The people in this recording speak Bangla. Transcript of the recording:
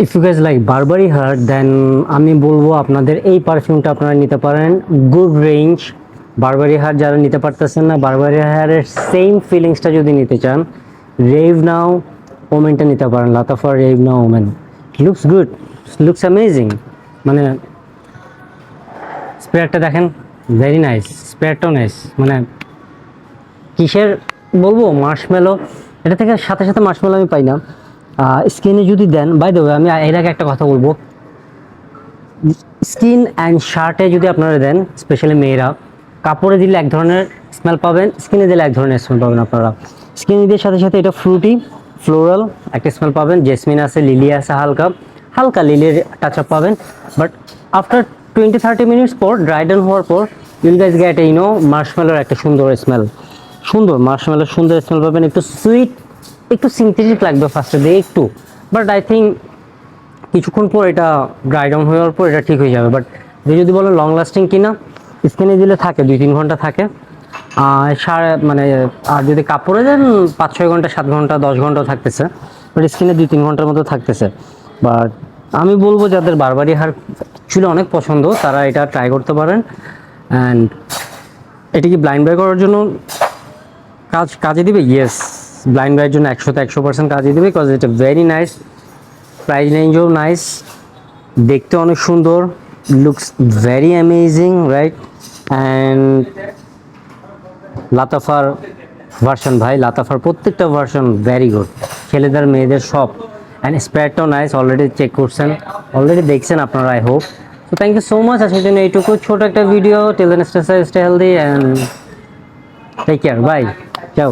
If you guys like Burberry heart then আমি বলবো আপনাদের এই পারফিউমটা আপনারা নিতে পারেন। Good range. বারবারি হার্ট যারা নিতে পারতেছেন না, বারবারি হার্টের সেম ফিলিংসটা যদি নিতে চান, রেভ নাও ওমেনটা নিতে পারেন। লাতাফার Rave Now Women looks good, looks amazing. মানে স্প্রেয়ারটা দেখেন, ভেরি নাইস। স্প্রেয়ারটাও নাইস। মানে কিসের বলবো, মার্শমেলো। এটা থেকে সাথে সাথে মার্শমেলো আমি পাই না। স্কিনে যদি দেন, বাই দ্য ওয়ে আমি এর আগে একটা কথা বলবো, স্কিন অ্যান্ড শার্টে যদি আপনারা দেন, স্পেশালি মেয়েরা, কাপড়ে দিলে এক ধরনের স্মেল পাবেন, স্কিনে দিলে এক ধরনের স্মেল পাবেন। আপনারা স্কিনে দিয়ে সাথে সাথে এটা ফ্রুটি ফ্লোরাল একটা স্মেল পাবেন, জেসমিন আছে, লিলি আছে, হালকা হালকা লিলির টাচ আপ পাবেন। বাট আফটার 20-30 মিনিটস পর, ড্রাই ডাউন হওয়ার পর, ইউল গাইজ গেট মার্শমেলোর একটা সুন্দর স্মেল, সুন্দর মার্শমেলোর সুন্দর স্মেল পাবেন। একটু সুইট, একটু সিনথেটিক লাগবে ফার্স্টে দিয়ে একটু, বাট আই থিঙ্ক কিছুক্ষণ পর এটা ড্রাই ডাউন হওয়ার পর এটা ঠিক হয়ে যাবে। বাট যদি বলেন লং লাস্টিং কিনা, স্কিনে দিলে থাকে 2-3 ঘন্টা থাকে। মানে আর যদি কাপড়ে দেন 5-6 ঘন্টা, 7 ঘন্টা, 10 ঘন্টাও থাকতেছে। বাট স্কিনে 2-3 ঘন্টার মতো থাকতেছে। বাট আমি বলবো যাদের বারবারি হার অ্যাকচুয়ালি অনেক পছন্দ, তারা এটা ট্রাই করতে পারেন। অ্যান্ড এটা কি ব্লাইন্ড বাই করার জন্য কাজে দিবে? ইয়েস, ব্লাইন্ড বাইয়ের জন্য 100% কাজে দিবে, বিকজ এটা ভেরি নাইস। প্রাইস রেঞ্জও নাইস, দেখতে অনেক সুন্দর, looks very amazing, right? And লাতাফার ভার্সন, ভাই লাতাফার প্রত্যেকটা ভার্সন ভেরি গুড, ছেলেদের মেয়েদের সব। অ্যান্ড স্প্রেয়ারটাও নাইস, অলরেডি চেক করছেন, অলরেডি দেখছেন আপনারা, আই হোপ। তো থ্যাংক ইউ সো মাচ। আজকের জন্য এইটুকু ছোট একটা video. Till then stay safe, stay healthy and take care, bye, যাও।